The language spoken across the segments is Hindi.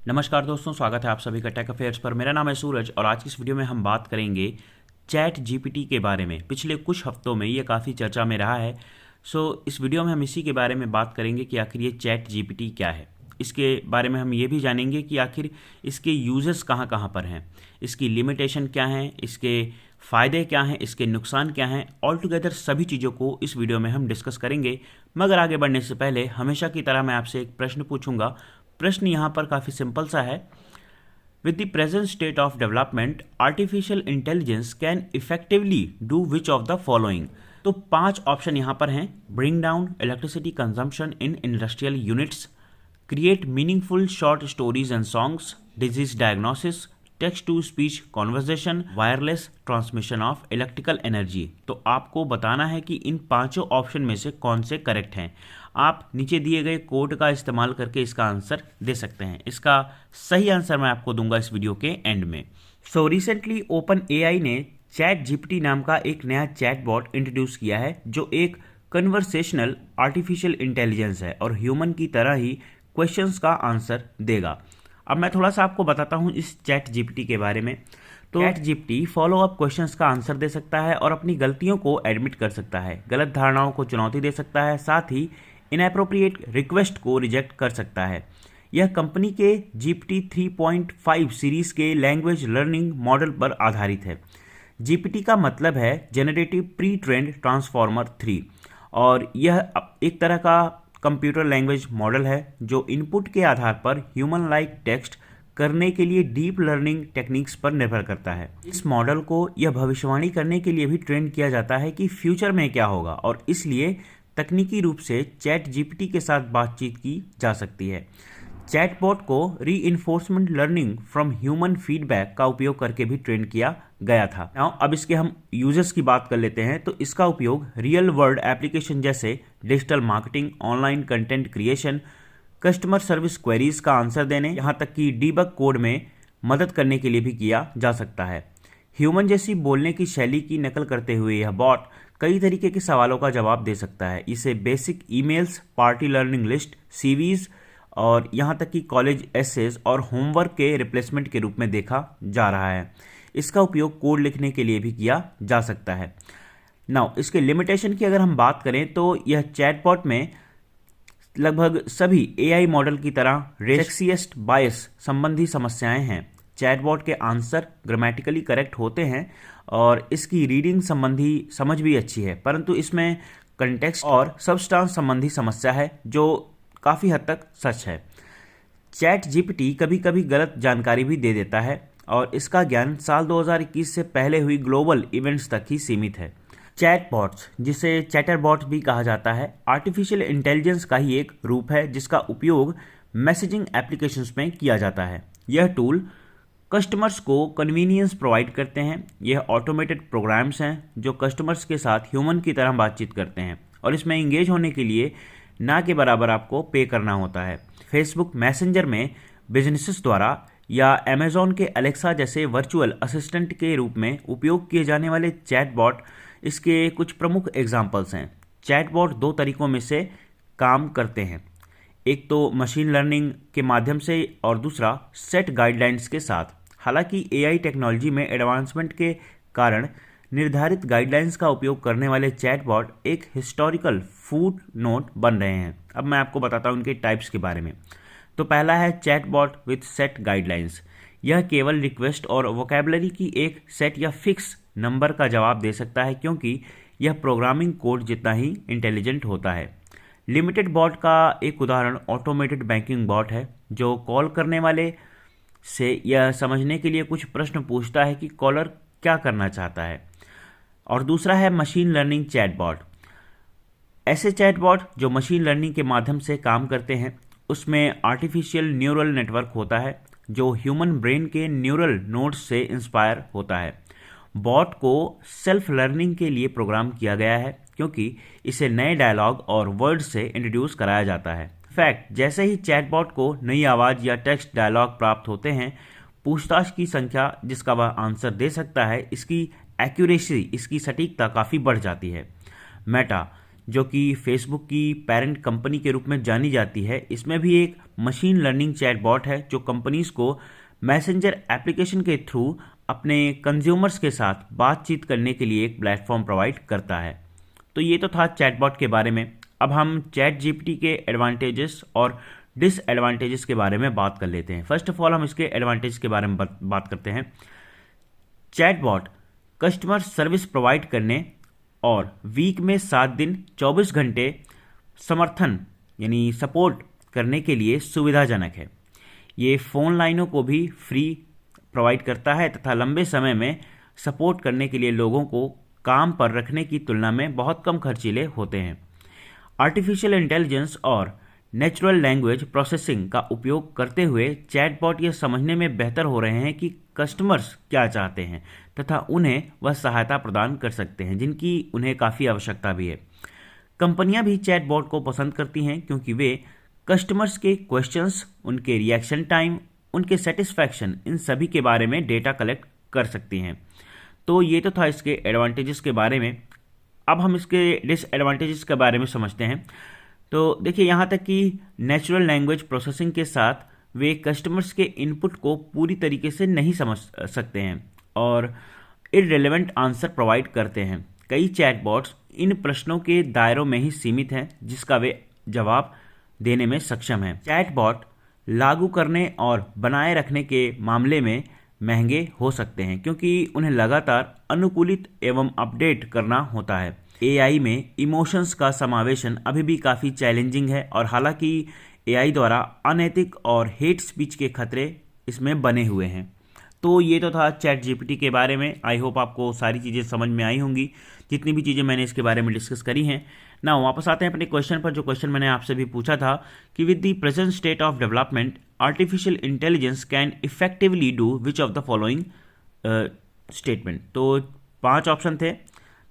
नमस्कार दोस्तों, स्वागत है आप सभी का टेक अफेयर्स पर। मेरा नाम है सूरज और आज की इस वीडियो में हम बात करेंगे चैट जीपीटी के बारे में। पिछले कुछ हफ्तों में ये काफ़ी चर्चा में रहा है। इस वीडियो में हम इसी के बारे में बात करेंगे कि आखिर ये चैट जीपीटी क्या है। इसके बारे में हम ये भी जानेंगे कि आखिर इसके यूजेस कहाँ कहाँ पर हैं, इसकी लिमिटेशन क्या हैं, इसके फ़ायदे क्या हैं, इसके नुकसान क्या हैं। ऑल टुगेदर सभी चीज़ों को इस वीडियो में हम डिस्कस करेंगे। मगर आगे बढ़ने से पहले हमेशा की तरह मैं आपसे एक प्रश्न पूछूंगा। प्रश्न यहाँ पर काफ़ी सिंपल सा है। With the present state of development, artificial intelligence can effectively do which of the following. तो 5 ऑप्शन यहाँ पर हैं। Bring down electricity consumption in industrial units, create meaningful short stories and songs, disease diagnosis, text to speech conversation, wireless transmission of electrical energy. तो आपको बताना है कि इन 5 ऑप्शन में से कौन से करेक्ट हैं। आप नीचे दिए गए कोड का इस्तेमाल करके इसका आंसर दे सकते हैं। इसका सही आंसर मैं आपको दूंगा इस वीडियो के एंड में। रिसेंटली ओपन एआई ने चैट जीपीटी नाम का एक नया चैटबॉट इंट्रोड्यूस किया है, जो एक कन्वर्सेशनल आर्टिफिशियल इंटेलिजेंस है और ह्यूमन की तरह ही क्वेश्चंस का आंसर देगा। अब मैं थोड़ा सा आपको बताता हूं इस चैट जीपीटी के बारे में। तो chat GPT follow up questions का आंसर दे सकता है और अपनी गलतियों को एडमिट कर सकता है, गलत धारणाओं को चुनौती दे सकता है, साथ ही इनएप्रोप्रिएट रिक्वेस्ट को रिजेक्ट कर सकता है। यह कंपनी के जीपीटी 3.5 सीरीज के लैंग्वेज लर्निंग मॉडल पर आधारित है। जीपीटी का मतलब है जनरेटिव प्री ट्रेंड ट्रांसफॉर्मर 3 और यह एक तरह का कंप्यूटर लैंग्वेज मॉडल है जो इनपुट के आधार पर ह्यूमन लाइक टेक्स्ट करने के लिए डीप लर्निंग टेक्निक्स पर निर्भर करता है। इस मॉडल को यह भविष्यवाणी करने के लिए भी ट्रेन किया जाता है कि फ्यूचर में क्या होगा और इसलिए तकनीकी रूप से चैट जीपीटी के साथ बातचीत की जा सकती है। चैटबॉट को reinforcement learning from human feedback का उपयोग करके भी ट्रेन किया गया था। अब इसके हम यूजर्स की बात कर लेते हैं। तो इसका उपयोग रियल वर्ल्ड एप्लीकेशन जैसे digital marketing, online content creation, customer service queries का आंसर देने, यहाँ तक कि डीबग कोड में मदद करने के लिए भी किया जा सकता है। ह्यूमन जैसी बोलने की शैली की नकल करते हुए यह बॉट कई तरीके के सवालों का जवाब दे सकता है। इसे basic emails, party learning list, CVs और यहाँ तक कि कॉलेज एसेज और होमवर्क के रिप्लेसमेंट के रूप में देखा जा रहा है। इसका उपयोग कोड लिखने के लिए भी किया जा सकता है। इसके लिमिटेशन की अगर हम बात करें तो यह चैटबॉट में लगभग सभी एआई मॉडल की तरह रेसिस्ट बायस संबंधी समस्याएं हैं। चैटबॉट के आंसर ग्रामेटिकली करेक्ट होते हैं और इसकी रीडिंग संबंधी समझ भी अच्छी है, परंतु इसमें कंटेक्स्ट और सबस्टांस संबंधी समस्या है जो काफ़ी हद तक सच है। चैट जीपीटी कभी कभी गलत जानकारी भी दे देता है और इसका ज्ञान साल 2021 से पहले हुई ग्लोबल इवेंट्स तक ही सीमित है। चैटबॉट्स, जिसे चैटरबॉट भी कहा जाता है, आर्टिफिशियल इंटेलिजेंस का ही एक रूप है जिसका उपयोग मैसेजिंग एप्लीकेशंस में किया जाता है। यह टूल कस्टमर्स को कन्वीनियंस प्रोवाइड करते हैं। यह ऑटोमेटेड प्रोग्राम्स हैं जो कस्टमर्स के साथ ह्यूमन की तरह बातचीत करते हैं और इसमें इंगेज होने के लिए ना के बराबर आपको पे करना होता है। फेसबुक मैसेंजर में बिजनेसेस द्वारा या अमेजॉन के अलेक्सा जैसे वर्चुअल असिस्टेंट के रूप में उपयोग किए जाने वाले चैटबॉट इसके कुछ प्रमुख एग्जाम्पल्स हैं। चैटबॉट 2 तरीकों में से काम करते हैं, एक तो मशीन लर्निंग के माध्यम से और दूसरा सेट गाइडलाइंस के साथ। हालांकि एआई टेक्नोलॉजी में एडवांसमेंट के कारण निर्धारित गाइडलाइंस का उपयोग करने वाले चैटबॉट एक हिस्टोरिकल फुट नोट बन रहे हैं। अब मैं आपको बताता हूं उनके टाइप्स के बारे में। तो पहला है चैटबॉट विथ सेट गाइडलाइंस। यह केवल रिक्वेस्ट और वोकैबुलरी की एक सेट या फिक्स नंबर का जवाब दे सकता है क्योंकि यह प्रोग्रामिंग कोड जितना ही इंटेलिजेंट होता है। लिमिटेड बॉट का एक उदाहरण ऑटोमेटेड बैंकिंग बॉट है जो कॉल करने वाले से यह समझने के लिए कुछ प्रश्न पूछता है कि कॉलर क्या करना चाहता है। और दूसरा है मशीन लर्निंग चैटबॉट। ऐसे चैटबॉट जो मशीन लर्निंग के माध्यम से काम करते हैं, उसमें आर्टिफिशियल न्यूरल नेटवर्क होता है जो ह्यूमन ब्रेन के न्यूरल नोड्स से इंस्पायर होता है। बॉट को सेल्फ लर्निंग के लिए प्रोग्राम किया गया है क्योंकि इसे नए डायलॉग और वर्ड से इंट्रोड्यूस कराया जाता है। फैक्ट, जैसे ही चैटबॉट को नई आवाज़ या टेक्स्ट डायलॉग प्राप्त होते हैं, पूछताछ की संख्या जिसका वह आंसर दे सकता है, इसकी एक्यूरेसी, इसकी सटीकता काफ़ी बढ़ जाती है। मेटा, जो कि फेसबुक की पेरेंट कंपनी के रूप में जानी जाती है, इसमें भी एक मशीन लर्निंग चैटबॉट है जो कंपनीज को मैसेंजर एप्लीकेशन के थ्रू अपने कंज्यूमर्स के साथ बातचीत करने के लिए एक प्लेटफॉर्म प्रोवाइड करता है। तो ये तो था चैटबॉट के बारे में। अब हम चैट जीपीटी के एडवांटेजेस और डिसएडवांटेजेस के बारे में बात कर लेते हैं। फर्स्ट ऑफ ऑल हम इसके एडवांटेज के बारे में बात करते हैं। चैटबॉट कस्टमर सर्विस प्रोवाइड करने और वीक में 7 दिन 24 घंटे समर्थन यानी सपोर्ट करने के लिए सुविधाजनक है। ये फ़ोन लाइनों को भी फ्री प्रोवाइड करता है तथा लंबे समय में सपोर्ट करने के लिए लोगों को काम पर रखने की तुलना में बहुत कम खर्चीले होते हैं। आर्टिफिशियल इंटेलिजेंस और नेचुरल लैंग्वेज प्रोसेसिंग का उपयोग करते हुए चैटबॉट यह समझने में बेहतर हो रहे हैं कि कस्टमर्स क्या चाहते हैं तथा उन्हें वह सहायता प्रदान कर सकते हैं जिनकी उन्हें काफ़ी आवश्यकता भी है। कंपनियां भी चैटबॉट को पसंद करती हैं क्योंकि वे कस्टमर्स के क्वेश्चंस, उनके रिएक्शन टाइम, उनके सेटिस्फैक्शन, इन सभी के बारे में डेटा कलेक्ट कर सकती हैं। तो ये तो था इसके एडवांटेजेस के बारे में। अब हम इसके डिसएडवांटेजेस के बारे में समझते हैं। तो देखिए, यहाँ तक कि नेचुरल लैंग्वेज प्रोसेसिंग के साथ वे कस्टमर्स के इनपुट को पूरी तरीके से नहीं समझ सकते हैं और इररिलेवेंट आंसर प्रोवाइड करते हैं। कई चैटबॉट्स इन प्रश्नों के दायरों में ही सीमित हैं जिसका वे जवाब देने में सक्षम हैं। चैटबॉट लागू करने और बनाए रखने के मामले में महंगे हो सकते हैं क्योंकि उन्हें लगातार अनुकूलित एवं अपडेट करना होता है। एआई में इमोशंस का समावेशन अभी भी काफ़ी चैलेंजिंग है और हालांकि एआई द्वारा अनैतिक और हेट स्पीच के खतरे इसमें बने हुए हैं। तो ये तो था चैट जीपीटी के बारे में। आई होप आपको सारी चीज़ें समझ में आई होंगी, जितनी भी चीज़ें मैंने इसके बारे में डिस्कस करी हैं ना। वापस आते हैं अपने क्वेश्चन पर। जो क्वेश्चन मैंने आपसे भी पूछा था कि with the present state of development artificial intelligence can effectively do which of the following statement. तो 5 ऑप्शन थे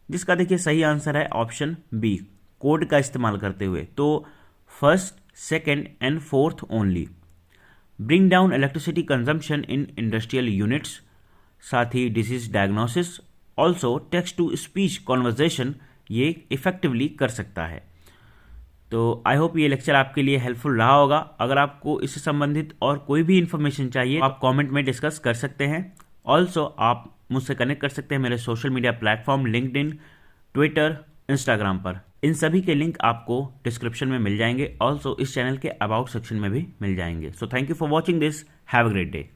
जिसका देखिए सही आंसर है ऑप्शन बी, कोड का इस्तेमाल करते हुए। तो first, second and fourth only. Bring down electricity consumption in industrial units, साथ ही disease diagnosis, also text to speech conversation ये इफेक्टिवली कर सकता है। तो आई होप ये लेक्चर आपके लिए हेल्पफुल रहा होगा। अगर आपको इससे संबंधित और कोई भी इन्फॉर्मेशन चाहिए तो आप कमेंट में डिस्कस कर सकते हैं। ऑल्सो आप मुझसे कनेक्ट कर सकते हैं मेरे social media platform LinkedIn, Twitter, Instagram पर। इन सभी के लिंक आपको डिस्क्रिप्शन में मिल जाएंगे। ऑल्सो इस चैनल के अबाउट सेक्शन में भी मिल जाएंगे। So thank you for watching this. Have a great day.